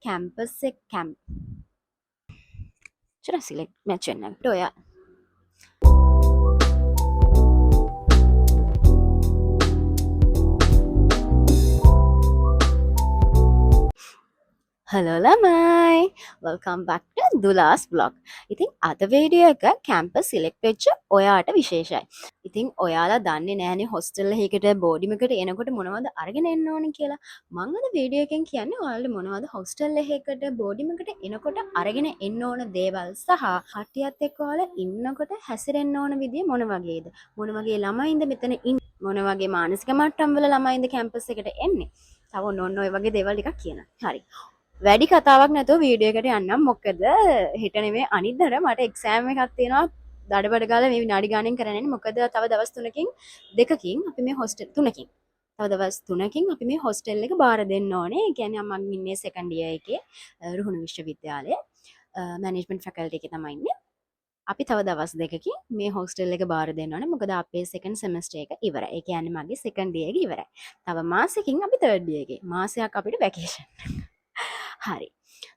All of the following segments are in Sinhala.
කැම්පස් එක කැම්ප් චර සිලෙක්ට් මැච් වෙන්නට ඔයා Hello lamai, welcome back to Dula's vlog. ඉතින් අද වීඩියෝ එක කැම්පස් සිලෙක්ට් වෙච්ච ඔයාට විශේෂයි. ඉතින් ඔයාලා දන්නේ නැහනේ හොස්ටල් එකකට බෝඩිම් එකට එනකොට මොනවද අරගෙන එන්න ඕනේ කියලා. මම අද වීඩියෝ එකෙන් කියන්නේ ඔයාලට මොනවද හොස්ටල් එකකට බෝඩිම් එකට එනකොට අරගෙන එන්න ඕන දේවල් සහ කට්ටියත් එක්ක ඔයාලා ඉන්නකොට හැසිරෙන්න ඕන විදිය මොන වගේද? මොන වගේ ළමයින්ද මෙතන ඉන්නේ? මොන වගේ මානසික මට්ටම් වල ළමයින්ද කැම්පස් එකට එන්නේ? තව ඔන්න ඔය වගේ දේවල් ටිකක් කියනවා. හරි. වැඩි කතාවක් නැතුව වීඩියෝ එකට යන්නම්. මොකද හෙට නෙමෙයි අනිද්දාට මට එක්සෑම් එකක් තියෙනවා. දඩබඩ ගාලා මේ විනාඩි ගානෙන් කරන්නේ. මොකද තව දවස් 3කින් දෙකකින් අපි මේ හොස්ටල් 3කින් තව දවස් 3කින් අපි මේ හොස්ටල් එක බාර දෙන්න ඕනේ. ඒ කියන්නේ මම ඉන්නේ සෙකන්ඩ් ඉයර් එකේ රුහුණු විශ්වවිද්‍යාලයේ මැනේජ්මන්ට් ෆැකල්ටි එකේ තමයි ඉන්නේ. අපි තව දවස් දෙකකින් මේ හොස්ටල් එක බාර දෙන්න ඕනේ. මොකද අපේ සෙකන්ඩ් සෙමස්ටර් එක ඉවරයි. ඒ කියන්නේ මගේ සෙකන්ඩ් ඉයර් එක ඉවරයි. තව මාසෙකින් අපි තර්ඩ් ඉයර් එකේ. මාසයක් අපිට වැකේෂන්. හරි.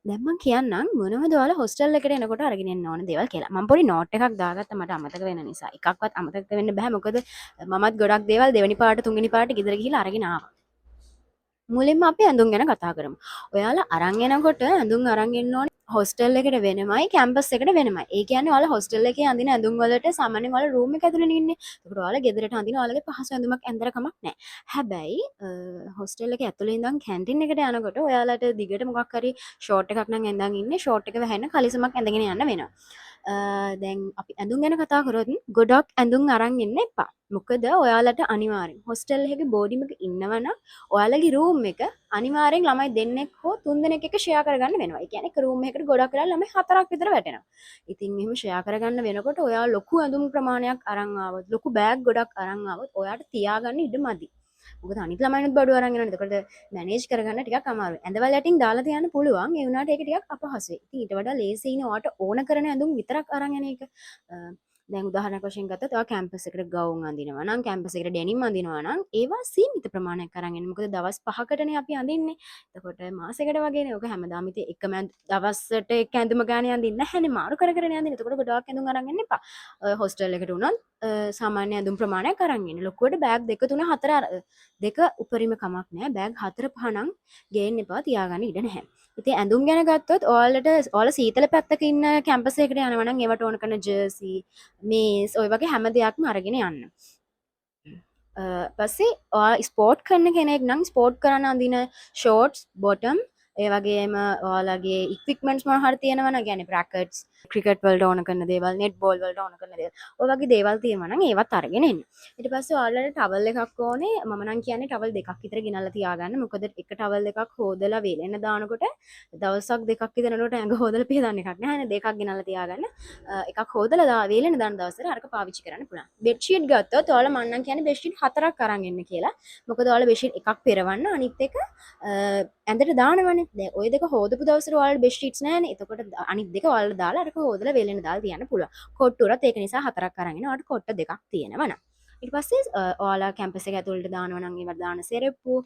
දැන් මම කියන්නම් මොනවද ඔයාලා හොස්ටල් එකට එනකොට අරගෙන එන්න ඕන දේවල් කියලා. මම පොඩි නෝට් එකක් දාගත්තා මට අමතක වෙන නිසා. එකක්වත් අමතක වෙන්න බෑ. මොකද මමත් ගොඩක් දේවල් දෙවෙනි පාට තුන්වෙනි පාට ගෙදර ගිහිල්ලා අරගෙන ආවා. මුලින්ම අපි ඇඳුම් ගැන කතා කරමු. ඔයාලා අරන් එනකොට ඇඳුම් අරන් එන්න ඕනේ හොස්ටල් එකට වෙනමයි කැම්පස් එකට වෙනමයි. ඒ කියන්නේ ඔයාලා හොස්ටල් එකේ අඳින ඇඳුම් වලට සාමාන්‍යයෙන් ඔයාලා රූම් එක ඇතුළේ ඉන්නේ. ඒකට ඔයාලා ගෙදරට අඳින ඔයාලගේ පහසු ඇඳුමක් ඇඳලා කමක් නැහැ. හැබැයි හොස්ටල් එකේ ඇතුළේ ඉඳන් කැන්ටින් එකට යනකොට ඔයාලට දිගට මොකක් හරි ෂෝට් එකක් නම් ඇඳන් ඉන්නේ ෂෝට් එක වැහෙන්න කලිසමක් ඇඳගෙන යන්න වෙනවා. දැන් අපි ඇඳුම් ගැන කතා කරොත් ගොඩක් ඇඳුම් අරන් ඉන්න එපා. මොකද ඔයාලට අනිවාර්යෙන් හොස්ටල් එකේ බෝඩිම් එක ඉන්නවනම් ඔයාලගේ රූම් එක අනිවාර්යෙන් ළමයි දෙන්නෙක් හෝ තුන් දෙනෙක් එක්ක ෂෙයා කරගන්න වෙනවා. ඒ කියන්නේ එක රූම් එකකට ගොඩක් වෙලා ළමයි හතරක් විතර වැටෙනවා. ඉතින් මෙහෙම ෂෙයා කරගන්න වෙනකොට ඔයා ලොකු ඇඳුම් ප්‍රමාණයක් අරන් ආවොත් ලොකු බෑග් ගොඩක් අරන් ආවොත් ඔයාට තියාගන්න ඉඩ මදි. මොකද අනිත් ළමයිනුත් බඩු අරන් එනවනේ. එතකොට මැනේජ් කරගන්න ටිකක් අමාරුයි. ඇඳවල යටින් දාලා තියන්න පුළුවන්. ඒ වුණාට ඒක ටිකක් අපහසුයි. ඉතින් ඊට වඩා ලේසියිනේ ඔයාට ඕන කරන ඇඳුම් විතරක් අරන් යන එක. දැන් උදාහරණයක් වශයෙන් ගත්තොත් ඔයා කැම්පස් එකට ගවුම් අඳිනවා නම් කැම්පස් එකට ඩෙනිම් අඳිනවා නම් ඒවා සීමිත ප්‍රමාණයක් අරන් එන්න. මොකද දවස් 5කටනේ අපි අඳින්නේ. එතකොට මාසෙකට වගේනේ. ඔක හැමදාම ඉතින් එකම දවසට එක ඇඳුම ගානේ අඳින්න නැහැනේ. මාරු කර කරනේ අඳින්නේ. එතකොට ගොඩාක් ඇඳුම් අරන් එන්න එපා. හොස්ටල් එකට උනත් සාමාන්‍ය ඇඳුම් ප්‍රමාණයක් අරන් එන්න. ලොකුවට බෑග් 2 3 4 දෙක උපරිම කමක් නැහැ. බෑග් 4 5 නම් ගේන්න එපා. තියාගන්න ඉඩ නැහැ. ඉතින් ඇඳුම් ගැන ගත්තොත් ඔයාලා සීතල පැත්තක ඉන්න කැම්පස් එකකට යනවා නම් ඒවට ඕන කරන ජර්සි මේස් ඔය වගේ හැම දෙයක්ම අරගෙන යන්න. පස්සේ ඔයා ස්පෝර්ට් කරන කෙනෙක් නම් ස්පෝර්ට් කරන්න අඳින ෂෝට්ස් බොටම් ඒ වගේම ඔයාලගේ ඉක්විප්මන්ට්ස් මොනවා හරි තියෙනවා නම් يعني රැකට්ස් ක්‍රිකට් වලට ඕන කරන දේවල් නෙට් බෝල් වලට ඕන කරන දේවල් ඔය වගේ දේවල් තියෙනවා නම් ඒවත් අරගෙන එන්න. ඊට පස්සේ ඔයාලට ටවල් එකක් ඕනේ. මම නම් කියන්නේ ටවල් දෙකක් විතර ගෙනල්ලා තියාගන්න. මොකද එක ටවල් එකක් හොදලා වේලෙන්න දානකොට දවසක් දෙකක් විතර යනකොට ඇඟ හොදලා පිහදන්න එකක් නෑනේ. දෙකක් ගෙනල්ලා තියාගන්න. එකක් හොදලා වේලෙන්න දාන දවසට අරක පාවිච්චි කරන්න පුළුවන්. බෙඩ් ෂීට් ගත්තොත් ඔයාලා මම නම් කියන්නේ බෙඩ් ෂීට් 4ක් අරන් එන්න කියලා. මොකද ඔයාලා බෙඩ් ෂීට් එකක් පෙරවන්න අනිත් එක ඇඳට දානවනේ. දැන් ওই දෙක හොදපු දවසට ඔයාලා බෙඩ් ෂීට්ස් නැහැනේ. එතකොට අනිත් දෙක ඔයාලා දාලා අරක හොදලා වේලෙන්න දාලා තියන්න පුළුවන්. කොට්ටුරත් ඒක නිසා 4ක් අරන් එන්න. ඔයාලට කොට්ට දෙකක් තියෙනවා නම්. ඊට පස්සේ ඔයාලා කැම්පස් එක ඇතුළට දානවා නම් ඒවට දාන සෙරෙප්පු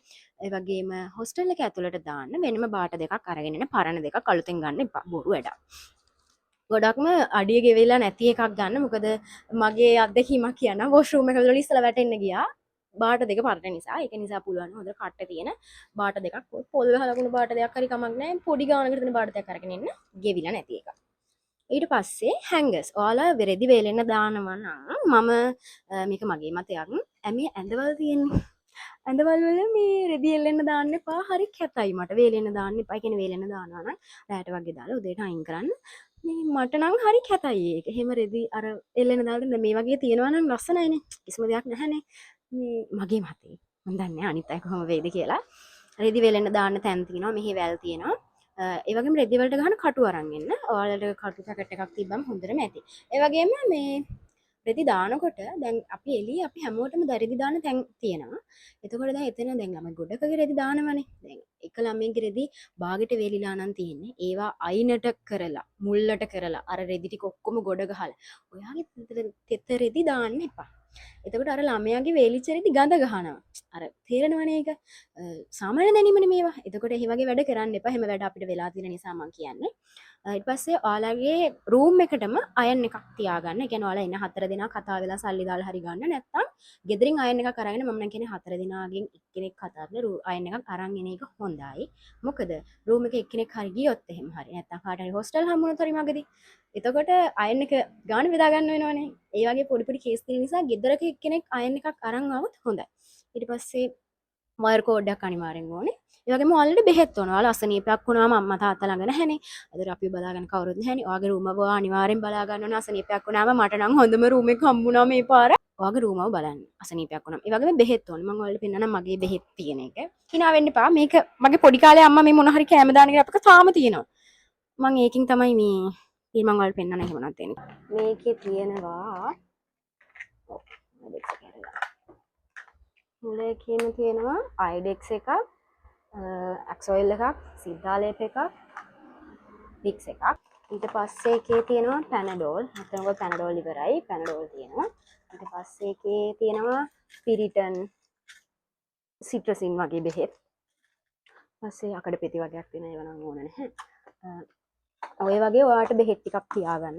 ඒ වගේම හොස්ටල් එක ඇතුළට දාන්න වෙනම බාට දෙකක් අරගෙන එන්න. පරණ දෙකක් අලුතෙන් ගන්න එපා. බොරු වැඩක්. ගොඩක්ම අඩිය ගෙවිලා නැති එකක් ගන්න. මොකද මගේ අත්දැකීමක් කියන්න වොෂ්රූම් එක වල ඉස්සලා වැටෙන්න ගියා. බාට දෙක පරණ නිසා. ඒක නිසා පුළුවන් හොඳට කට්ට තියෙන බාට දෙකක් පොල් ගහලකුණු බාට දෙකක් හරි කමක් නැහැ. පොඩි ගානකට තියෙන බාට දෙකක් අරගෙන එන්න. ගෙවිලා නැති එක. ඊට පස්සේ හැංගර්ස්. ඔයාලා රෙදි වේලෙන්න දානවා නම් මම මේක මගේ මතයක්. මේ ඇඳවල තියෙන්නේ ඇඳවල වල මේ රෙදි එල්ලෙන්න දාන්න එපා. හරි කැතයි. මට වේලෙන්න දාන්න එපා. කියන්නේ වේලෙන්න දානවා නම් රැයට වගේ දාලා උදේට අයින් කරන්න. මේ මට නම් හරි කැතයි ඒක. එහෙම රෙදි අර එල්ලෙන්න දාලා මේ වගේ තියෙනවා නම් ලස්සනයිනේ. කිසිම දෙයක් නැහැනේ. මේ මගේ මතේ. මම දන්නේ නැහැ අනිත් අය කොහොම වේද කියලා. රෙදි වේලෙන්න දාන්න තැන් තියෙනවා. මෙහි වැල් තියෙනවා. ඒ වගේම රෙදි වලට ගහන කටු අරන් එන්න. ඔයාලට කටු පැකට් එකක් තිබ්බම හොඳටම ඇති. ඒ වගේම මේ රෙදි දානකොට දැන් අපි එළියේ අපි හැමෝටම රෙදි දාන තැන් තියෙනවා. එතකොට දැන් එතන දැන් ළමයි ගොඩකගේ රෙදි දානවනේ. දැන් එක ළමයිගේ රෙදි බාගෙට වේලිලා නම් තියෙන්නේ. ඒවා අයිනට කරලා මුල්ලට කරලා අර රෙදි ටික ඔක්කොම ගොඩ ගහලා ඔයාගේ තෙත රෙදි දාන්න එපා. එතකොට අර ළමයාගේ වේලිච්චරේදී ගඳ ගහනවා. අර තේරෙනවනේ ඒක. සාමාන්‍ය දැනීමනේ මේවා. එතකොට ඒ වගේ වැඩ කරන්න එපා. හැම වැඩ අපිට වෙලා තියෙන නිසා මම කියන්නේ. ඊට පස්සේ ඔයාලගේ රූම් එකටම අයන් එකක් තියාගන්න. ඒ කියන්නේ ඔයාලා එන 4 දෙනා කතා වෙලා සල්ලි දාලා හරි ගන්න. නැත්නම් ගෙදරින් අයන් එකක් අරගෙන මම නම් කියන්නේ 4 දෙනාගෙන් එක්කෙනෙක් කතා කරලා අයන් එකක් අරන් එන එක හොඳයි. මොකද රූම් එකේ එක්කෙනෙක් හරි ගියොත් එහෙම හරි නැත්නම් කාට හරි හොස්ටල් හම්බුනොත් හරි මගදී එතකොට අයන් එක ගාන බෙදා ගන්න වෙනවනේ. ඒ වගේ පොඩි පොඩි කේස් තියෙන නිසා ගෙදරක එක්කෙනෙක් අයන් එකක් අරන් ආවොත් හොඳයි. ඊට පස්සේ වයර් කෝඩ් එකක් අනිවාර්යෙන් ඕනේ. ඒ වගේම ඔයාලට බෙහෙත් ඕන. ඔයාලා අසනීපයක් වුණාම අම්මා තාත්තා ළඟ නැහැනේ. අදට අපි බලාගන්න කවුරුත් නැහැනේ. ඔයාගේ රූම ඔයා අනිවාර්යෙන් බලා ගන්න ඕනේ. අසනීපයක් වුණාම මට නම් හොඳම රූම් එක හම්බුණා මේ පාර. ඔයාගේ රූමව බලන්න. අසනීපයක් වුණාම. ඒ වගේම බෙහෙත් ඕනේ. මම ඔයාලට පෙන්නන්නම් මගේ බෙහෙත් තියෙන එක. hina වෙන්න එපා. මේක මගේ පොඩි කාලේ අම්මා මේ මොන හරි කැම දාන එක අපිට තාම තියෙනවා. මම ඒකින් තමයි මේ මම ඔයාලට පෙන්නන්න එහෙම නැත්නම් තියෙන්නේ. මේකේ තියෙනවා මුලේ තියෙනවා අයිඩෙක්ස් එකක්, ඇක්සොයිල් එකක්, සිද්ධාලේප එකක්, වික්ස් එකක්. ඊට පස්සේ එකේ තියෙනවා පැනඩෝල්. නැත්නම් ඔය පැනඩෝල් ඉවරයි. පැනඩෝල් තියෙනවා. ඊට පස්සේ එකේ තියෙනවා පිරිටන්, සිට්‍රසින් වගේ බෙහෙත්. පස්සේ අකඩ පෙති වගේක් තියෙනවා. ඒව නම් ඕන නැහැ. ඔය වගේ ඔයාලට බෙහෙත් ටිකක් තියාගන්න.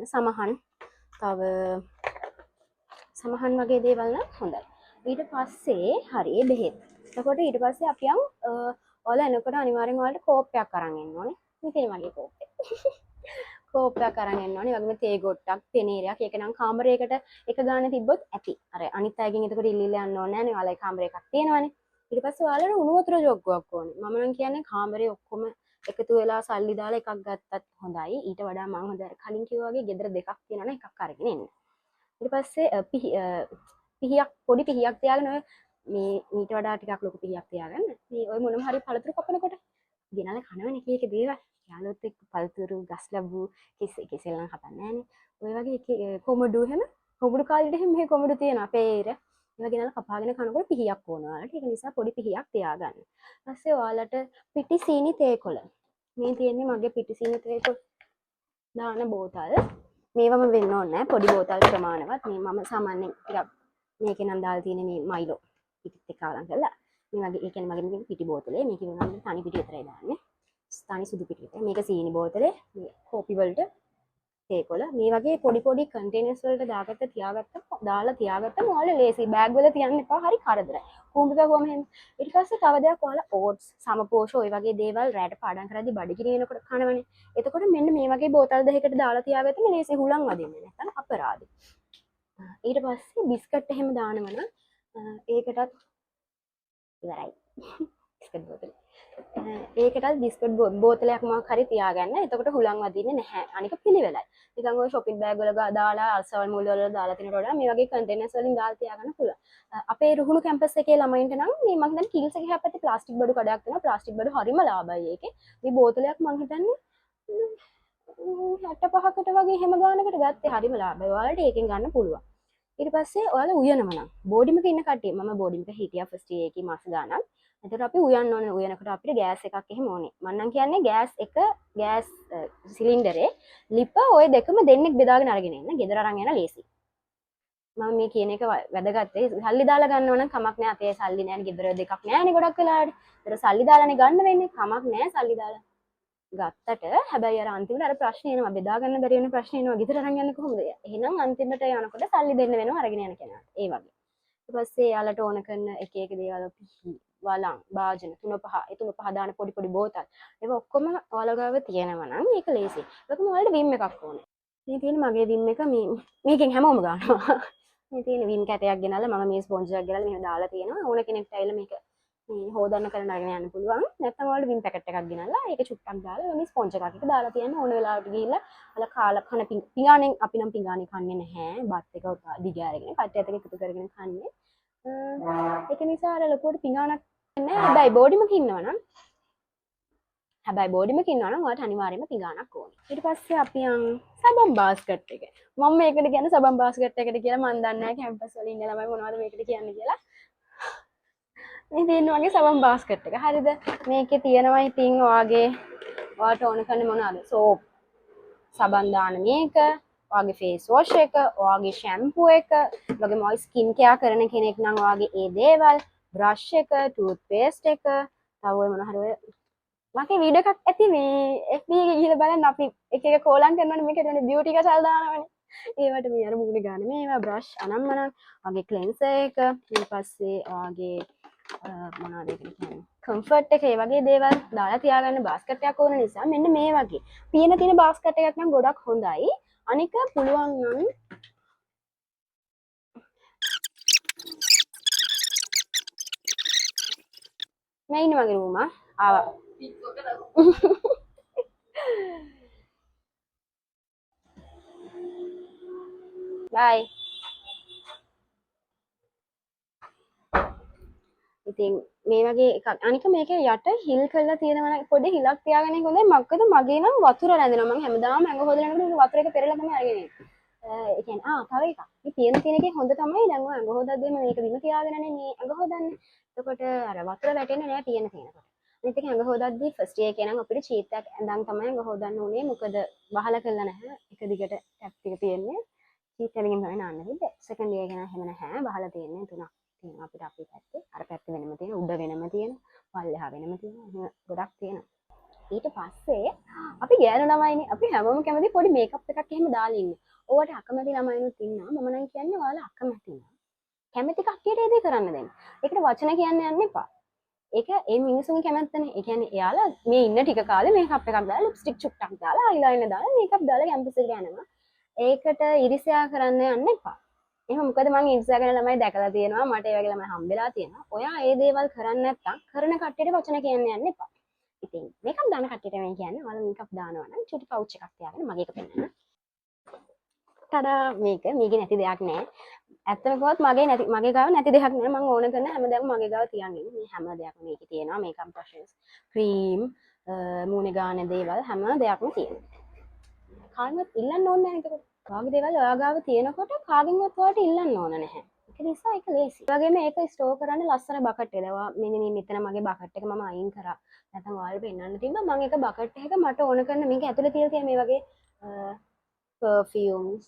සමහන් වගේ දේවල් නම් හොඳයි. ඊට පස්සේ හරි බෙහෙත්. එතකොට ඊට පස්සේ අපි ඔයාලා එනකොට අනිවාර්යෙන් ඔයාලට කෝප්පයක් අරන් එන්න ඕනේ. මේකේ මගේ කෝප්පේ. කෝප්පයක් අරන් එන්න ඕනේ. වගේම තේ ගොට්ටක්, පෙනීරයක්. ඒක නම් කාමරයකට එක ගානේ තිබ්බොත් ඇති. අර අනිත් අයගෙන් එතකොට ඉල්ල යන්න ඕනේ නැහැ නේ. ඔයාලා කාමරේ එකක් තියෙනවනේ. ඊට පස්සේ ඔයාලට උණු වතුර ජොග්ගුවක් ඕනේ. මම නම් කියන්නේ කාමරේ ඔක්කොම එකතු වෙලා සල්ලි දාලා එකක් ගත්තත් හොඳයි. ඊට වඩා මම හොඳ කලින් කිව්වා වගේ ගෙදර දෙකක් තියෙනවනේ එකක් අරගෙන එන්න. ඊට පස්සේ පිහියක් පොඩි පිහියක් තියාගෙන ඔය මේ ඊට වඩා ටිකක් ලොකු පිහියක් තියාගන්න. මේ ඔය මොනම හරි පළතුරු කපනකොට ගෙනල්ලා කනවනේ එක එක දේවල්. යාළුවොත් එක්ක පළතුරු ගස් ලැබු කෙසෙල් නම් හදන්නේ නැහනේ. ඔය වගේ එක කොමඩු එහෙම කොමඩු කාලෙට එහෙම මේ කොමඩු තියෙන අපේ ඒර. ඒවා ගෙනල්ලා කපාගෙන කනකොට පිහියක් ඕන ඔයාලට. ඒක නිසා පොඩි පිහියක් තියාගන්න. ඊපස්සේ ඔයාලට පිටි සීනි තේකොළ. මේ තියෙන්නේ මගේ පිටි සීනි තේකොළ දාන බෝතල්. මේවම වෙන්න ඕනේ නැහැ. පොඩි බෝතල් ප්‍රමාණවත්. මේ මම සාමාන්‍යයෙන් ටිකක් මේකේ නම් දාලා තියෙන මේ මයිලෝ පිටිත් එක්ක අලං කරලා මේ වගේ ඒ කියන්නේ මගේ මේ පිටි බෝතලේ මේකේ වුණාම තනි පිටි විතරයි දාන්නේ. තනි සුදු පිටි විතරයි. මේක සීනි බෝතලේ මේ කෝපි වලට තේකොළ මේ වගේ පොඩි පොඩි කන්ටේනර්ස් වලට දාලා තියාගත්තම ඔයාලා ලේසි බෑග් වල තියන්න එපා. හරි කරදරයි. කොහොමද කොහොම එහෙම. ඊට පස්සේ තව දෙයක් ඔයාලා ඕට්ස්, සමපෝෂ ඔය වගේ දේවල් රැට පාඩම් කරද්දී බඩගිනි වෙනකොට කනවනේ. එතකොට මෙන්න මේ වගේ බෝතල් දෙකකට දාලා තියාගත්තම ලේසි හුලං වදින්නේ නැත්නම් අපරාධයි. ඊට පස්සේ බිස්කට් එහෙම දානවනම් ඒකටත් ඉවරයි. බිස්කට් බෝතලේ. ඒකටත් බිස්කට් බෝතලයක් මොකක් හරි තියාගන්න. එතකොට හුලං වදින්නේ නැහැ. අනික පිළිවෙලයි. නිකන් ඔය shopping bag වල දාලා අල්සවල් මුල් වල දාලා තිනට වඩා මේ වගේ containers වලින් දාලා තියාගන්න පුළුවන්. අපේ රුහුණු කැම්පස් එකේ ළමයින්ට නම් මේ මම හිතන්නේ කිල්ස් එකේ හැපැත්තේ ප්ලාස්ටික් බඩු කඩයක් තියෙනවා. ප්ලාස්ටික් බඩු හරිම ලාභයි ඒකේ. මේ බෝතලයක් මම හිතන්නේ 65කට වගේ හැම ගානකට ගත්තේ හරිම ලාභයි. ඔයාලට ඒකෙන් ගන්න පුළුවන්. ඊට පස්සේ ඔයාලා උයනම නම් බෝඩිම එක ඉන්න කට්ටිය මම බෝඩිම එක හිටියා ෆස්ට් ඉයර් එකේ මාස ගානක්. එතකොට අපි උයන්න ඕනේ. උයනකොට අපිට ගෑස් එකක් එහෙම ඕනේ. මම නම් කියන්නේ ගෑස් සිලින්ඩරේ ලිප ඔය දෙකම දෙන්නෙක් බෙදාගෙන අරගෙන එන්න. ගෙදර අරන් යන ලේසි. මම මේ කියන එක වැදගත්. සල්ලි දාලා ගන්නව නම් කමක් නැහැ. අපේ සල්ලි නැහැ. ගෙදර දෙකක් නැහැනේ ගොඩක් වෙලාවට. ඒතර සල්ලි දාලානේ ගන්න වෙන්නේ. කමක් නැහැ සල්ලි දාලා. ගත්තට හැබැයි අර අන්තිමට අර ප්‍රශ්නේ එනවා බෙදා ගන්න බැරි වෙන ප්‍රශ්නේ එනවා ගෙදර අරන් යන්නේ කොහොමද? එහෙනම් අන්තිමට යනකොට සල්ලි දෙන්න වෙනවා අරගෙන යන කෙනාට. ඒ වගේ. ඊට පස්සේ යාලට ඕන කරන එක දේවල් පිහි වලං භාජන 3-5 දාන පොඩි පොඩි බෝතල්. ඒක ඔක්කොම ඔයාලා ගාව තියෙනවා නම් මේක ලේසි. ඒකම ඔයාලට විම් එකක් ඕනේ. මේ තියෙන මගේ විම් එක මේකෙන් හැමෝම ගන්නවා. මේ තියෙන විම් කැටයක් ගෙනල්ලා මම මේ ස්පොන්ජ් එකක් ගෙනල්ලා මෙහෙම දාලා තියෙනවා. ඕන කෙනෙක්ට ඇවිල්ලා මේක මේ හොදන්න කරන අරගෙන යන්න පුළුවන්. නැත්නම් ඔයාලට විම් පැකට් එකක් ගෙනල්ලා ඒක චුට්ටක් දාලා මේ ස්පොන්ජ් එකක් එක දාලා තියන්න ඕන වෙලාවට ගිහිල්ලා අල කාලා කන පිඟානෙන් අපි නම් පිඟානේ කන්නේ නැහැ. බත් එක දිගාරගෙන කට්ටියත් එක්ක එකතු කරගෙන කන්නේ. ඒක නිසා අර ලොකුවට පිඟානක් නැහැ. හැබැයි බෝඩිමක ඉන්නවනම් ඔයාලට අනිවාර්යයෙන්ම පිඟානක් ඕනේ. ඊට පස්සේ අපි සබන් බාස්කට් එක. මම මේකට කියන්නේ සබන් බාස්කට් එකට කියලා මම දන්නේ නැහැ කැම්පස් වල ඉන්න ළමයි මොනවද මේකට කියන්නේ කියලා. මේ තියෙන වගේ සබන් බාස්කට් එක. හරිද? මේකේ තියෙනවා ඉතින් ඔයාලට ඕන කරන්නේ මොනවද? සෝප්, සබන් දාන මේක, ඔයාගේ ෆේස් වොෂ් එක, ඔයාගේ ෂැම්පූ එක, වගේ මොයි ස්කින් කෙයා කරන කෙනෙක් නම් ඔයාගේ ඒ දේවල්, බ්‍රෂ් එක, ටූත් පේස්ට් එක, තව ඔය මොන හරි ඔය මගේ වීඩියෝ එකක් ඇති මේ FB එකේ ගිහලා බලන්න අපි එක එක කෝලම් කරනවනේ මේකට වෙන බියුටි කසල් දානවනේ. ඒවට මේ අර මුගුණ ගන්න මේවා බ්‍රෂ් අනම්මනම් වගේ ක්ලෙන්සර් එක ඊට පස්සේ ඔයාගේ මොනවද ඒකට කියන්නේ කම්ෆර්ට් එක ඒ වගේ දේවල් දාලා තියාගන්න බාස්කට් එකක් ඕන නිසා මෙන්න මේ වගේ පියන තියෙන බාස්කට් එකක් නම් ගොඩක් හොඳයි. අනික පුළුවන් නම් මේ ඉන්න මගේ රූම ආවා. බයි. ඉතින් මේ වගේ එකක් අනික මේක යට හිල් කරලා තියෙනවා පොඩි හිලක් තියාගෙන ඉන්න හොඳයි. මොකද මගේ නම් වතුර රැඳෙනවා. මම හැමදාම ඇඟ හොදනකොට වතුර එක පෙරලා තමයි අරගෙන එන්නේ. ඒ කියන්නේ තව එකක්. මේ තියෙන එකේ හොඳ තමයි දැන් ඔය ඇඟ හොදද්දී මේක බිම තියාගෙනනේ මේ ඇඟ හොදන්නේ. එතකොට අර වතුර වැටෙන්නේ නැහැ තියෙන තැනකට. අනිත් එක ඇඟ හොදද්දී ෆස්ට් එකේ නම් අපිට චීත් එකක් ඇඳන් තමයි ඇඟ හොදන්න උනේ. මොකද වහලා කරලා නැහැ. එක දිගට ටැප් එක තියෙන්නේ. චීත් එකකින් තමයි නාන්න තිබ්බේ. සෙකන්ඩ් එකේ නම් එහෙම නැහැ. වහලා තියෙන්නේ තුනක්. තියෙනවා අපිට අපේ පැත්තේ. අර පැත්ත වෙනම තියෙන, උඩ වෙනම තියෙන, පල්ලෙහා වෙනම තියෙන. එහෙම ගොඩක් තියෙනවා. ඊට පස්සේ අපි ගෑනු ළමයිනේ අපි හැමෝම කැමති පොඩි මේකප් එකක් එහෙම දාලා ඉන්න. ඕවට අකමැති ළමයිනුත් ඉන්නවා. මම නම් කියන්නේ ඔයාලා අකමැති නෑ. කැමති කට්ටියට ඒ දේ කරන්න දෙන්න. ඒකට වචන කියන්න යන්න එපා. ඒක ඒ මිනිසුන්ගේ කැමැත්තනේ. ඒ කියන්නේ එයාලා මේ ඉන්න ටික කාලේ මේකප් එකක් දාලා ලිප්ස්ටික් චුට්ටක් දාලා අයිලයිනර් දාලා මේකප් දාලා කැම්පස් එකට යනවා. ඒකට ඉරිසියා කරන්න යන්න එපා. එහෙනම් මොකද මම ඉරිසියා කරන ළමයි දැකලා තියෙනවා. මට ඒ වගේ ළමයි හම්බෙලා තියෙනවා. ඔයා ඒ දේවල් කරන්නේ නැත්නම් කරන කට්ටියට වචන කියන්න යන්න එපා. ඉතින් මේකක් දාන කට්ටියට මේ කියන්නේ ඔයාලා මේකක් දානවා නම් චුටි පවුච් එකක් තියාගෙන මගේ එක පෙන්නන්න. tada මේකේ නැති දෙයක් නෑ. ඇත්තම කිව්වොත් මගේ ගාව නැති දෙයක් නෑ. මම ඕන කරන හැමදාම මගේ ගාව තියන් ඉන්නේ. මේ හැම දෙයක්ම මේකේ තියෙනවා. මේකම් බ්‍රෂස්, ක්‍රීම්, මූණේ ගාන දේවල් හැම දෙයක්ම තියෙනවා. කාගෙන්වත් ඉල්ලන්න ඕනේ නැහැ ඒකට. ඔයාගේ දේවල් ඔයා ගාව තියෙනකොට කාගෙන්වත් ඔයාලට ඉල්ලන්න ඕන නැහැ. ඒක නිසා ඒක ලේසි. ඒ වගේම මේක ස්ටෝර් කරන්න ලස්සන බකට් එක. ඒවා මෙන්න මෙතන මගේ බකට් එක මම අයින් කරා. නැත්නම් ඔයාලට පෙන්වන්න තිබ්බා මම ඒක බකට් එකක මට ඕන කරන මේක ඇතුලේ තියලා තියෙන මේ වගේ perfumes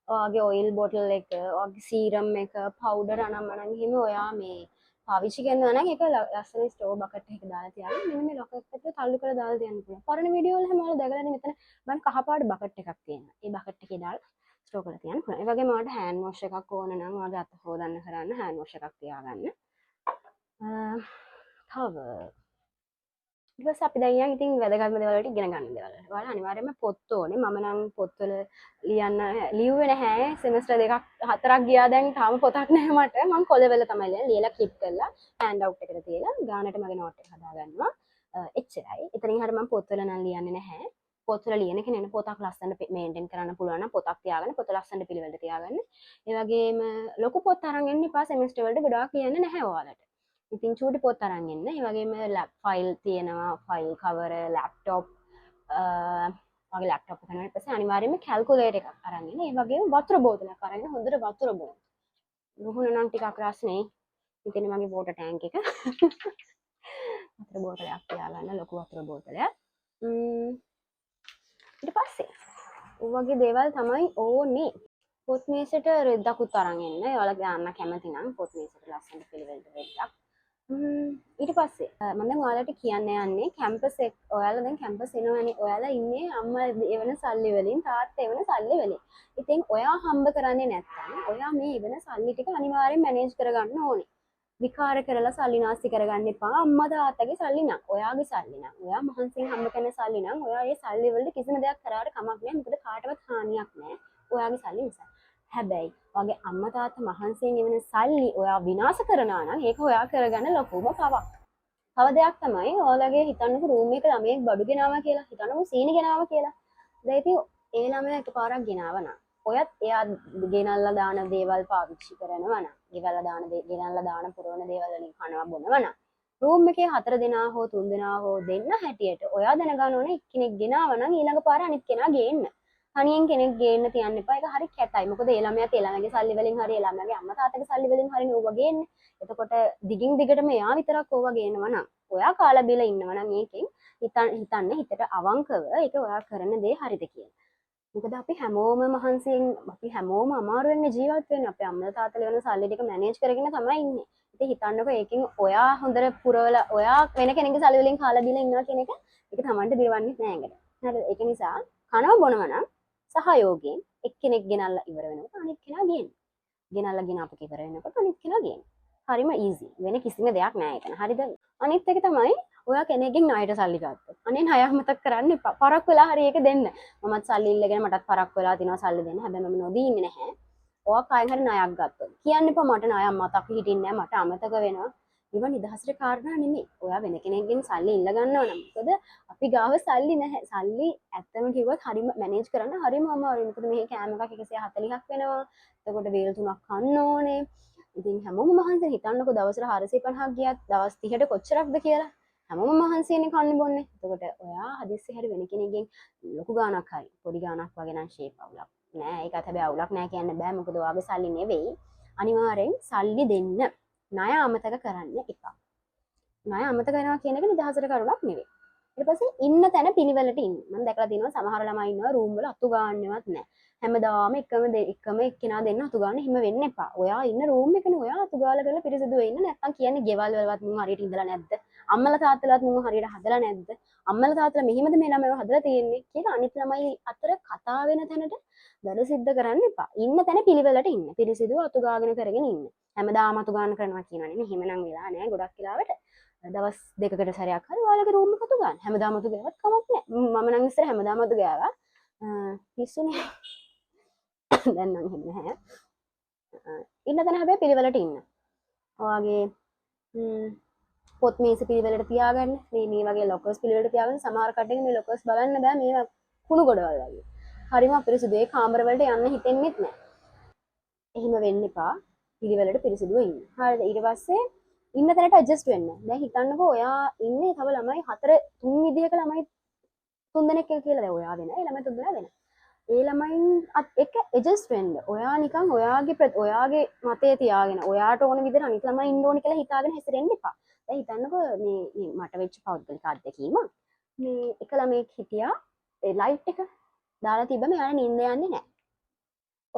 ඔයාගේ ඔයිල් බොටල් එක, ඔයාගේ සීරම් එක, පවුඩර් අනම්මනම් එහෙම ඔයා මේ පාවිච්චි කරනවා නම් ඒක ලස්සන ස්ටෝර් බකට් එකක දාලා තියාගන්න. මෙන්න මේ ලොකර් එකට තල්ලු කරලා දාලා තියන්න පුළුවන්. පරණ වීඩියෝ වල හැම ඔයාලා දැකලානේ මෙතන මම කහපාට බකට් එකක් තියෙනවා. ඒ බකට් එකේ දාලා ස්ටෝර් කරලා තියන්න පුළුවන්. ඒ වගේම ඔයාලට හෑන්ඩ් වොෂ් එකක් ඕන නම් ඔයාගේ අත හොදන්න කරන්න හෑන්ඩ් වොෂ් එකක් තියාගන්න. තව ඊට අපි දැන් යන් ඉතින් වැදගත්ම දේවල් වලට ඉගෙන ගන්න දේවල්. ඔයාලා අනිවාර්යයෙන්ම පොත් ඕනේ. මම නම් පොත්වල ලියුවේ නැහැ. සෙමස්ටර් දෙකක් හතරක් ගියා දැන් තාම පොතක් නැහැ මට. මම කොලවල තමයි ලියලා ක්ලිප් කරලා හෑන්ඩ් අවුට් එකට තියලා ගානට මගේ නෝට් එක හදාගන්නවා. එච්චරයි. එතනින් හරිය මම පොත්වල නම් ලියන්නේ නැහැ. පොත්වල ලියන කෙනෙක් පොතක් ලස්සනට මේන්ටේන් කරන්න පුළුවන් නම් පොතක් තියාගන්න පොත ලස්සනට පිළිවෙලට තියාගන්න. ඒ වගේම ලොකු පොත් අරන් එන්න එපා සෙමස්ටර් වලට ගොඩාක් ලියන්න නැහැ ඔයාලට. ඉතින් චූටි පොත් අරන් එන්න. ඒ වගේම ෆයිල් තියෙනවා, ෆයිල් කවර, ලැප්ටොප් වගේ ලැප්ටොප් එක කරනවා. ඊට පස්සේ අනිවාර්යයෙන්ම කැල්කියුලේටර් එකක් අරන් එන්න. ඒ වගේම වතුර බෝතලයක් අරන් එන්න. හොඳට වතුර බොන්න. රුහුණ නම් ටිකක් රස්නේ. ඉතින් මගේ වෝටර් ටැංක් එක. වතුර බෝතලයක් තියාගන්න, ලොකු වතුර බෝතලයක්. ඊට පස්සේ ඔය වගේ දේවල් තමයි ඕනේ. පොත් මේසෙට රෙද්දකුත් අරන් එන්න. ඔයාලා ගන්න කැමති නම් පොත් මේසෙට ලස්සනට පිළිවෙලට රෙද්දක්. ඊට පස්සේ මම දැන් ඔයාලට කියන්න යන්නේ කැම්පස් එක ඔයාලා දැන් කැම්පස් එනවනේ ඔයාලා ඉන්නේ අම්මා එවන සල්ලි වලින් තාත්තා එවන සල්ලි වලින්. ඉතින් ඔයා හම්බ කරන්නේ නැත්නම් ඔයා මේ එවන සල්ලි ටික අනිවාර්යෙන් මැනේජ් කරගන්න ඕනේ. විකාර කරලා සල්ලි නාස්ති කරගන්න එපා. අම්මා තාත්තගේ සල්ලි නම් ඔයාගේ සල්ලි නම් ඔයා මහන්සියෙන් හම්බ කරන සල්ලි නම් ඔයා ඒ සල්ලි වලට කිසිම දෙයක් කරාට කමක් නැහැ. මොකද කාටවත් හානියක් නැහැ. ඔයාගේ සල්ලි නිසා. හැබැයි ඔයාගේ අම්මා තාත්තා මහන්සියෙන් එවන සල්ලි ඔයා විනාශ කරනවා නම් ඒක ඔයා කරගන්න ලොකුම පවක්. තව දෙයක් තමයි ඔයාලගේ හිතන්නකෝ රූම් එක ළමයෙක් බඩු ගෙනාවා කියලා. හිතන්නකෝ සීනි ගෙනාවා කියලා. දැන් ඉතින් ඒ ළමයා එකපාරක් ගෙනාවා නම් ඔයත් එයා ගෙනල්ලා දාන දේවල් පාවිච්චි කරනවා නම්, ගෙනල්ලා දාන පුරවන දේවල් වලින් කනවා බොනවා නම් රූම් එකේ 4 දෙනා හෝ 3 දෙනා හෝ දෙන්න හැටියට ඔයා දැනගන්න ඕනේ එක්කෙනෙක් ගෙනාවා නම් ඊළඟ පාර අනිත් කෙනා ගේන්න. තනියෙන් කෙනෙක් ගේන්න තියන්න එපා. ඒක හරි කැතයි. මොකද ඒ ළමයාත් ඒ ළමයාගේ සල්ලි වලින් හරි ඒ ළමයාගේ අම්මා තාත්තගේ සල්ලි වලින් හරිනේ ඕවා ගේන්නේ. එතකොට දිගින් දිගටම එයා විතරක් ඕවා ගේනවා නම් ඔයා කාලා බීලා ඉන්නවා නම් ඒකෙන් හිතන්න හිතට අවංකව ඒක ඔයා කරන දේ හරිද කියලා. මොකද අපි හැමෝම මහන්සියෙන් අපි හැමෝම අමාරුවෙන් ජීවත් වෙන්නේ. අපේ අම්මලා තාත්තලා වෙන සල්ලි ටික මැනේජ් කරගෙන තමයි ඉන්නේ. ඉතින් හිතන්නකෝ ඒකෙන් ඔයා හොඳට පුරවලා ඔයා වෙන කෙනෙක්ගේ සල්ලි වලින් කාලා දීලා ඉන්නවා කියන එක ඒක Tamanට දිරවන්නේ නැහැ ඒකට. හරිද? ඒක නිසා කනවා බොනවා නම් සහයෝගයෙන් එක්කෙනෙක් ගෙනල්ලා ඉවර වෙනකොට අනිත් කෙනා ගේන්න. ගෙනල්ලා ගෙන අපිට ඉවර වෙනකොට අනිත් කෙනා ගේන්න. හරිම ඊසි. වෙන කිසිම දෙයක් නැහැ එතන. හරිද? අනිත් එක තමයි ඔයා කෙනෙක්ගෙන් ණයට සල්ලි ගත්තොත්. අනේ ණයක් මතක් කරන්න එපා. පරක් වෙලා හරි ඒක දෙන්න. මමත් සල්ලි ඉල්ලගෙන මටත් පරක් වෙලා තිනවා සල්ලි දෙන්න. හැබැයි මම නොදී ඉන්නේ නැහැ. ඔයා කායෙන් හරි ණයක් ගත්තොත්. කියන්න එපා මට ණයක් මතක් හිටින්නේ නැහැ. මට අමතක වෙනවා. ඒව නිදහසට කාරණා නෙමෙයි. ඔයා වෙන කෙනෙක්ගෙන් සල්ලි ඉල්ල ගන්නවා නම් මොකද අපි ගාව සල්ලි නැහැ. සල්ලි ඇත්තම කිව්වොත් හරිම මැනේජ් කරන්න හරිම අමාරුයි. මොකද මෙහි කෑම එකක් 140ක් වෙනවා. එතකොට වේල් 3ක් කන්න ඕනේ. ඉතින් හැමෝම මහන්සි හිතන්නකෝ දවසට 450ක් ගියත් දවස් 30ට කොච්චරක්ද කියලා. හැමෝම මහන්සියනේ කන්නේ බොන්නේ. එතකොට ඔයා හදිස්සි හරි වෙන කෙනෙක්ගෙන් ලොකු ගාණක් හරි පොඩි ගාණක් වගේ නම් ෂේප් අවුලක් නෑ. ඒකත් හැබැයි අවුලක් නෑ කියන්න බෑ. මොකද ඔයාගේ සල්ලි නෙවෙයි. අනිවාර්යෙන් සල්ලි දෙන්න. ණය අමතක කරන්න එපා. ණය අමතක කරනවා කියන එක නිදහසට කරුණක් නෙවෙයි. ඊට පස්සේ ඉන්න තැන පිළිවෙලට ඉන්න. මම දැකලා තියෙනවා සමහර ළමයි ඉන්නවා රූම් වල අතු ගන්නවත් නැහැ. හැමදාම එකම එක්කෙනා දෙන්න අතු ගන්න හිම වෙන්න එපා. ඔයා ඉන්න රූම් එකනේ ඔයා අතු ගාලා කරලා පිරිසිදුව ඉන්න. නැත්තම් කියන්නේ ගෙවල් වලවත් මුන් හරියට ඉඳලා නැද්ද? අම්මලා තාත්තලාත් මුන් හරියට හදලා නැද්ද? අම්මලා තාත්තලා මෙහෙමද මේ ළමයිව හදලා තියෙන්නේ කියලා අනිත් ළමයි අතර කතා වෙන තැනට දර සිද්ධ කරන්න එපා. ඉන්න තැන පිළිවෙලට ඉන්න. පිරිසිදුව අතු ගාගෙන කරගෙන ඉන්න. හැමදාම අතු ගන්න කරනවා කියනවනේ. මෙහෙම නම් වෙලා නැහැ ගොඩක් වෙලාවට. දවස් දෙකකට සැරයක් හරි ඔයාලගේ රූම් එක අතු ගන්න. හැමදාම අතු ගෑවත් කමක් නැහැ. මම නම් ඉස්සර හැමදාම අතු ගෑවා. පිස්සුනේ. දැන් නම් එහෙම නැහැ. ඉන්න තැන හැබැයි පිළිවෙලට ඉන්න. ඔයාගේ පොත් මේස පිළිවෙලට තියාගන්න. මේ වගේ ලොකර්ස් පිළිවෙලට තියාගන්න. සමහර කට්ටියගේ මේ ලොකර්ස් බලන්න බෑ මේ කුණු ගොඩවල් වගේ. හරිම අපිරිසුදු. ඒ කාමර වලට යන්න හිතෙන්නෙත් නැහැ. එහෙම වෙන්න එපා. පිළිවෙලට පිරිසිදුව ඉන්න. හරිද? ඊට පස්සේ ඉන්න තැනට ඇඩ්ජස්ට් වෙන්න. දැන් හිතන්නකෝ ඔයා ඉන්නේ තව ළමයි 3 විදිහක ළමයි 3 දෙනෙක් කියලා දැන් ඔයා වෙන. ඒ ළමයි 3 දෙනා වෙන. ඒ ළමයින් එක්ක ඇඩ්ජස්ට් වෙන්න. ඔයා නිකන් ඔයාගේ මතය තියාගෙන ඔයාට ඕන විදිහට අනිත් ළමයි ඉන්න ඕන කියලා හිතාගෙන හැසිරෙන්න එපා. දැන් හිතන්නකෝ මේ මට වෙච්ච පෞද්ගලික අත්දැකීම. මේ එක ළමෙක් හිටියා ඒ ලයිට් එක දාලා තිබ්බම එයාට නිින්ද යන්නේ නැහැ.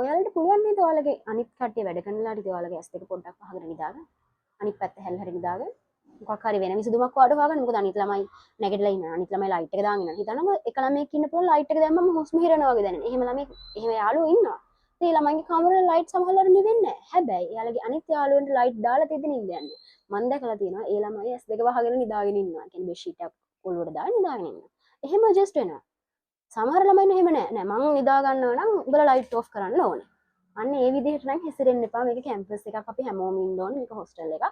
ඔයාලට පුළුවන් නේද ඔයාලගේ අනිත් කට්ටිය වැඩ කරන ලාට ඔයාලගේ ඇස් දෙක පොඩ්ඩක් වහගෙන නිදාගන්න. අනිත් පැත්ත හැල් හරි නිදාගෙන මොකක් හරි වෙන විසඳුමක් වාඩ හොයාගන්න. මොකද අනිත් ළමයි නැගිටලා ඉන්න. අනිත් ළමයි ලයිට් එක දාගෙන ඉන්න. හිතන්නම එක ළමයෙක් ඉන්න පුළුවන් ලයිට් එක දැම්මම හුස්ම හිරනවා වගේ දැනෙන. එහෙම ළමයි එහෙම යාළුවෝ ඉන්නවා. ඒ ළමයිගේ කාමරේ ලයිට් සමහරවල් නිවෙන්නේ නැහැ. හැබැයි එයාලගේ අනිත් යාළුවන්ට ලයිට් දාලා තියදී නින්ද යන්නේ. මම දැකලා තියෙනවා ඒ ළමයි ඇස් දෙක වහගෙන නිදාගෙන ඉන්නවා. කියන්නේ බෙඩ් ෂීට් එක ඔළුවට දාගෙන නිදාගෙන ඉන්නවා. එහෙම ඇඩ්ජස්ට් වෙනවා. සමහර ළමයින් එහෙම නෑ. මං නිදා ගන්නවා නම් උඹලා ලයිට් ඔෆ් කරන්න ඕනේ. අන්න ඒ විදිහට නම් හැසිරෙන්න එපා. මේක කැම්පස් එකක්. අපි හැමෝම ඉන්න ඕනේ. මේක හොස්ටල් එකක්.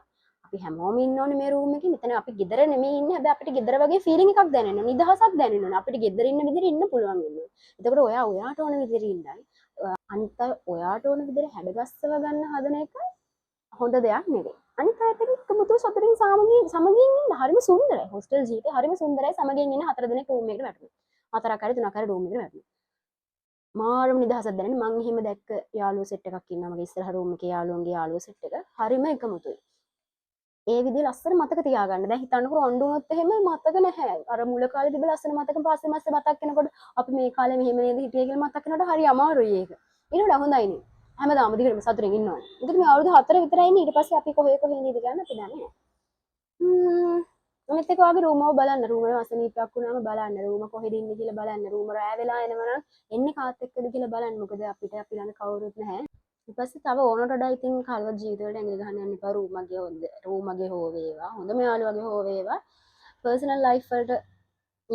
අපි හැමෝම ඉන්න ඕනේ මේ රූම් එකේ. මෙතන අපි ගෙදර නෙමෙයි ඉන්නේ. හැබැයි අපිට ගෙදර වගේ ෆීලිං එකක් දැනෙන්න ඕනේ. නිදහසක් දැනෙන්න ඕනේ. අපිට ගෙදර ඉන්න විදිහට ඉන්න පුළුවන් වෙන්න ඕනේ. එතකොට ඔයාට ඕන විදිහට ඉන්නයි. අනිත් අය ඔයාට ඕන විදිහට හැඩගස්සව ගන්න හදන එක හොඳ දෙයක් නෙවෙයි. අනිත් අයට එකමුතු සතුටින් සමගින් ඉන්න හරිම සුන්දරයි. හොස්ටල් ජීවිතේ හරිම සුන්දරයි. සමගින් ඉන්න 4 දෙනෙක් රූම් එකට වැටුණා. 4ක් හරි 3ක් හරි රූම් එකට වැටුණා. මාරම නිදහසක් දැනෙන්නේ. මං එහෙම දැක්ක යාළුවෝ සෙට් එකක් ඉන්නවා මගේ ඉස්සරහ රූම් එකේ යාළුවන්ගේ යාළුවෝ සෙට් එක. හරිම එකමුතුයි. ඒ විදිහ ලස්සන මතක තියාගන්න. දැන් හිතන්නකෝ රොන්ඩු වුණොත් එහෙම මතක නැහැ. අර මුල කාලේ තිබ්බ ලස්සන මතක පස්සේ මතක් වෙනකොට අපි මේ කාලේ මෙහෙම නේද හිටියේ කියලා මතක් වෙනකොට හරි අමාරුයි ඒක. ඊට වඩා හොඳයිනේ. හැමදාම දිගටම සතුටින් ඉන්න ඕනේ. මොකද මේ අවුරුදු 4 විතරයි ඉන්නේ. ඊට පස්සේ අපි කොහේ ඉඳීද කියලා අපි දන්නේ නැහැ. අනිත් එක වගේ රූම බලන්න. රූම වල අසනීපයක් වුණාම බලන්න. රූම කොහෙද ඉන්නේ කියලා බලන්න. රූම රෑ වෙලා එනවනම් එන්නේ කාත් එක්කද කියලා බලන්න. මොකද අපිට අපි ළඟ කවුරුත් නැහැ. ඊට පස්සේ තව ඕනට වඩා ඉතින් කාලවත් ජීවිත වලට ඇඟිලි ගහන්න යන්න එපා. රූමගේ හෝ වේවා. හොඳම යාළුවගේ හෝ වේවා. පර්සනල් ලයිෆ් වලට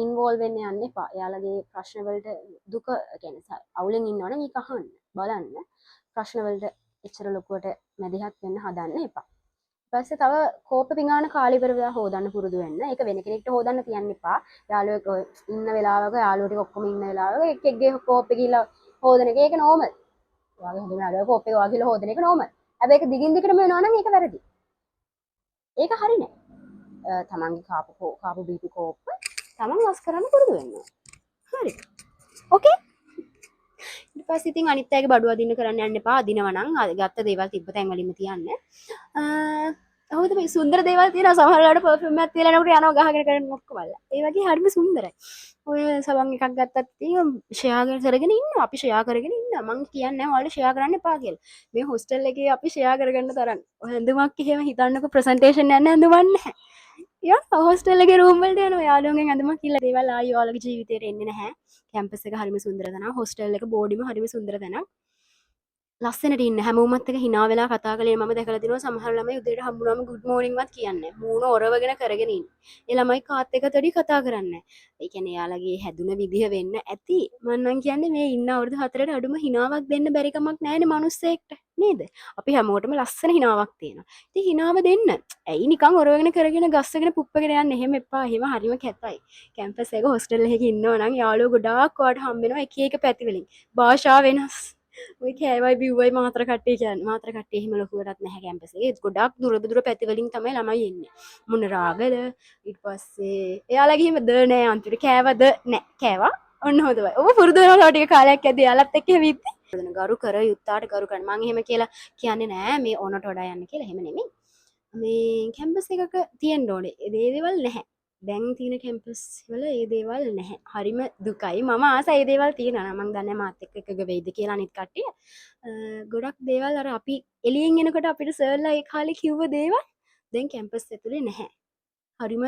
ඉන්වෝල්ව් වෙන්න යන්න එපා. එයාලගේ ප්‍රශ්න වලට දුක කියන්නේ අවුලෙන් ඉන්නවනම් ඒක අහන්න. බලන්න. ප්‍රශ්න වලට එච්චර ලොකුවට මැදිහත් වෙන්න හදන්න එපා. ඊපස්සේ තව කෝප පිඟාන කාලේ ඉවර වෙලා හොදන්න පුරුදු වෙන්න. ඒක වෙන කෙනෙක්ට හොදන්න තියන්න එපා. යාළුවෙක් ඉන්න වෙලාවක යාළුවෝ ටික ඔක්කොම ඉන්න වෙලාවක එක්කෙක්ගේ කෝපේ ගිහලා හොදන එක ඒක නෝමල්. ඔයාගේ හොඳම යාළුවා කෝප් එක වගිහලා හොදන එක නෝමල්. හැබැයි ඒක දිගින් දිගටම වෙනවා නම් ඒක වැරදි. ඒක හරි නෑ. තමන්ගේ කාපු බීපු කෝප්ප තමන් වස් කරන්න පුරුදු වෙන්න. හරි. ඕකේ. ඊට පස්සේ ඉතින් අනිත් අයගේ බඩුව අදින්න කරන්න යන්න එපා. අදිනවා නම් ගත්ත දේවල් තිබ්බ තැන් වලින්ම තියන්න. හවුද මේ සුන්දර දේවල් තියෙනවා සමහර වෙලාවට පර්ෆියුම් එකක් තියලා යනකොට යනවා ගහගෙන කරගෙන ඔක්කොම බලලා. ඒ වගේ හරිම සුන්දරයි. ඔය සබන් එකක් ගත්තත් ඉතින් ෂෙයා කරගෙන ඉන්නවා. අපි ෂෙයා කරගෙන ඉන්නවා. මං කියන්නේ නැහැ ඔයාලා ෂෙයා කරන්න එපා කියලා. මේ හොස්ටල් එකේ අපි ෂෙයා කරගන්න තරම්. ඔය ඇඳුමක් එහෙම හිතන්නකො ප්‍රසන්ටේෂන් යන්න ඇඳුමක් නැහැ. යා හොස්ටල් එකේ රූම් වලට යනවා යාළුවන්ගෙන් ඇඳුමක් කිල්ල දේවල් ආයි ඔයාලගේ ජීවිතේට එන්නේ නැහැ. කැම්පස් එක හරිම සුන්දර තැනක්. හොස්ටල් එක බෝඩිම හරිම සුන්දර තැනක්. ලස්සනට ඉන්න හැමෝමත් එක හිනා වෙලා කතා කළේ මම දැකලා දිනවා සමහර ළමයි උදේට හම්බුනම good morning වත් කියන්නේ නැහැ. මූණ ඔරවගෙන කරගෙන ඉන්නේ. ඒ ළමයි කාත් එක තොඩි කතා කරන්නේ නැහැ. ඒ කියන්නේ එයාලගේ හැදුන විදිහ වෙන්න ඇති. මම නම් කියන්නේ මේ ඉන්න අවුරුදු 4ට අඩුම හිනාවක් දෙන්න බැරි කමක් නැහැනේ මිනිස්සෙක්ට. නේද? අපි හැමෝටම ලස්සන හිනාවක් තියෙනවා. ඉතින් හිනාව දෙන්න. ඇයි නිකන් ඔරවගෙන කරගෙන ගස්සගෙන පුප්පගෙන යන්නේ? එහෙම එපා. එහෙම හරිම කැතයි. කැම්පස් එක හොස්ටල් එකක ඉන්නවා නම් යාළුවෝ ගොඩාක් ඔයාලට හම්බ වෙනවා එක එක පැති වලින්. භාෂා වෙනස්. ඔය කෑවයි බිව්වයි මාතර කට්ටිය කියන්නේ. මාතර කට්ටිය එහෙම ලොකුවටත් නැහැ කැම්පස් එකේ. ගොඩාක් දුර දුර පැති වලින් තමයි ළමයි එන්නේ. මොන රාගද ඊට පස්සේ එයාලා ගිහින් ද නෑ අන්තිමට කෑවද නෑ කෑවා. ඔන්න හොඳයි. ඔබ පුරුදු වෙනවා ටික කාලයක් ඇද්දි එයාලත් එක්ක හිවිද්දි. ගරු කර යුත්තාට ගරු කරන්න. මම එහෙම කියලා කියන්නේ නෑ මේ ඕනට වඩා යන්න කියලා. එහෙම නෙමෙයි. මේ කැම්පස් එකක තියෙන්න ඕනේ. ඒ දේවල් නැහැ. දැන් තියෙන කැම්පස් වල ඒ දේවල් නැහැ. හරිම දුකයි. මම ආසයි ඒ දේවල් තියෙනවා. මම දන්නේ මාත් එක්ක එකග වෙයිද කියලා අනිත් කට්ටිය. ගොඩක් දේවල් අර අපි එළියෙන් එනකොට අපිට සර්ලා ඒ කාලේ කිව්ව දේවල් දැන් කැම්පස් ඇතුලේ නැහැ. හරිම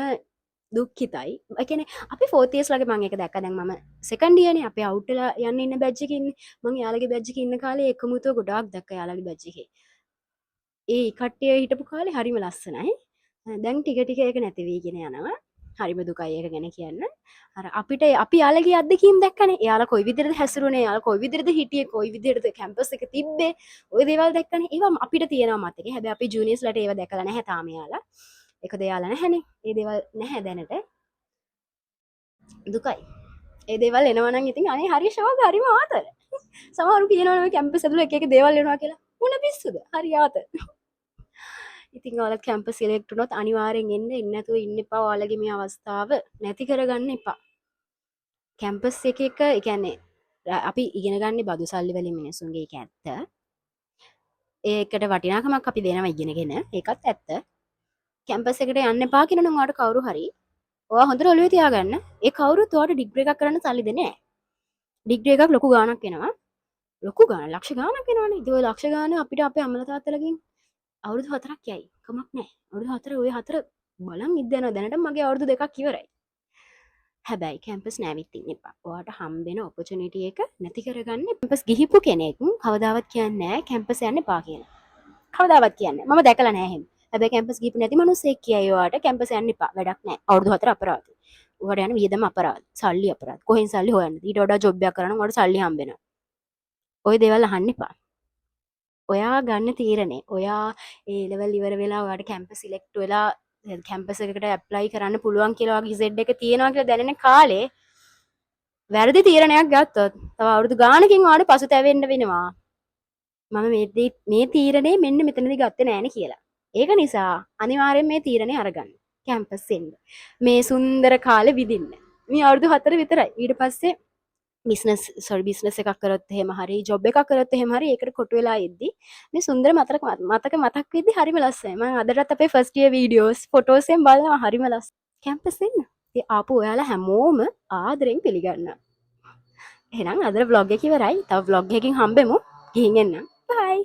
දුක්ඛිතයි. ඒ කියන්නේ අපි 4th years ලගේ මම ඒක දැක්කා. දැන් මම සෙකන්ඩ් ඉයර්නේ අපේ අවුට් වෙලා යන්න ඉන්න බැච් එකේ ඉන්නේ. මම යාළගේ බැච් එකේ ඉන්න කාලේ එකමුතුව ගොඩාක් දැක්කා යාළගේ බැච් එකේ. ඒ කට්ටිය හිටපු කාලේ හරිම ලස්සනයි. දැන් ටික ටික ඒක නැති වෙගෙන යනවා. හරිම දුකයි ඒක ගැන කියන්න. අර අපිට අපි යාළගේ අත්දැකීම් දැක්කනේ. එයාලා කොයි විදිහටද හැසිරුනේ? එයාලා කොයි විදිහටද හිටියේ? කොයි විදිහටද කැම්පස් එක තිබ්බේ? ওই දේවල් දැක්කනේ. ඒවා අපිට තියෙනවා මතකේ. හැබැයි අපි ජූනියර්ස්ලාට ඒවා දැකලා නැහැ තාම යාලා. ඒකද යාලා නැහැනේ. ඒ දේවල් නැහැ දැනට. දුකයි. ඒ දේවල් එනවා නම් ඉතින් අනේ හරි ෂෝක් හරිම ආතල්. සමහරු කියනවනේ මේ කැම්පස් ඇතුළේ එක එක දේවල් එනවා කියලා. මොන පිස්සුද? හරි ආතල්. ඉතින් ඔයාලත් කැම්පස් සිලෙක්ට් වුණොත් අනිවාර්යෙන් එන්න. එන්නේ නැතුව ඉන්න එපා. ඔයාලගේ මේ අවස්ථාව නැති කරගන්න එපා. කැම්පස් එක ඒ කියන්නේ අපි ඉගෙන ගන්න බදු සල්ලි වලින් මිනිස්සුන්ගේ ඒක ඇත්ත. ඒකට වටිනාකමක් අපි දෙනවා ඉගෙනගෙන. ඒකත් ඇත්ත. කැම්පස් එකට යන්න එපා කියන නම් ඔයාලට කවුරු හරි ඔයා හොඳට ඔළුවේ තියාගන්න. ඒ කවුරුත් ඔයාලට ඩිග්‍රී එකක් කරන්න සල්ලි දෙන්නේ නැහැ. ඩිග්‍රී එකක් ලොකු ගාණක් එනවා. ලොකු ගාණ ලක්ෂ ගාණක් එනවනේ. ඒ ලක්ෂ ගාණ අපිට අපේ අම්මලා තාත්තලාගෙන් අවුරුදු 4ක් යයි. කමක් නැහැ. අවුරුදු 4 ඔය 4 බලන් ඉද්දනවා. දැනට මගේ අවුරුදු 2ක් ඉවරයි. හැබැයි කැම්පස් නැවිත් ඉන්න එපා. ඔයාට හම්බෙන ඔපචුනිටි එක නැති කරගන්න. කැම්පස් ගිහිපු කෙනෙක් කවදාවත් කියන්නේ නැහැ කැම්පස් යන්න එපා කියලා. කවදාවත් කියන්නේ නැහැ. මම දැකලා නැහැ එහෙම. හැබැයි කැම්පස් ගිහිපු නැති මිනිස්සෙක් කියයි ඔයාට කැම්පස් යන්න එපා. වැඩක් නැහැ. අවුරුදු 4 අපරාධ. ඔයාට යන වියදම අපරාධ. සල්ලි අපරාධ. කොහෙන් සල්ලි හොයන්නද? ඊට වඩා ජොබ් එකක් කරනවා ඔයාට සල්ලි හම්බෙනවා. ওই දේවල් අහන්න එපා. ඔයා ගන්න තීරණේ. ඔයා ඒ ලෙවල් ඉවර වෙලා ඔයාට කැම්පස් සිලෙක්ට් වෙලා කැම්පස් එකකට ඇප්ලයි කරන්න පුළුවන් කියලා වගේ Z එක තියෙනවා කියලා දැනෙන කාලේ වැරදි තීරණයක් ගත්තොත් තව අවුරුදු ගානකින් ඔයාට පසුතැවෙන්න වෙනවා. මම මේ තීරණේ මෙන්න මෙතනදී ගත්තේ නෑනේ කියලා. ඒක නිසා අනිවාර්යෙන් මේ තීරණේ අරගන්න. කැම්පස් එන්න. මේ සුන්දර කාලේ විදින්න. මේ අවුරුදු 4 විතරයි. ඊට පස්සේ බිස්නස් එකක් කරොත් එහෙම හරි ජොබ් එකක් කරොත් එහෙම හරි ඒකට කොටු වෙලා ඉද්දි මේ සුන්දර මතක් වෙද්දි හරිම ලස්සනයි. මම අදටත් අපේ ෆස්ට් ඉයර් වීඩියෝස් ෆොටෝස් එකෙන් බලනවා හරිම ලස්සනයි. කැම්පස් එන්න. ඉතින් ආපු ඔයාලා හැමෝම ආදරෙන් පිළිගන්නවා. එහෙනම් අද vlog එක ඉවරයි. තව vlog එකකින් හම්බෙමු. ගිහින් එන්න. bye.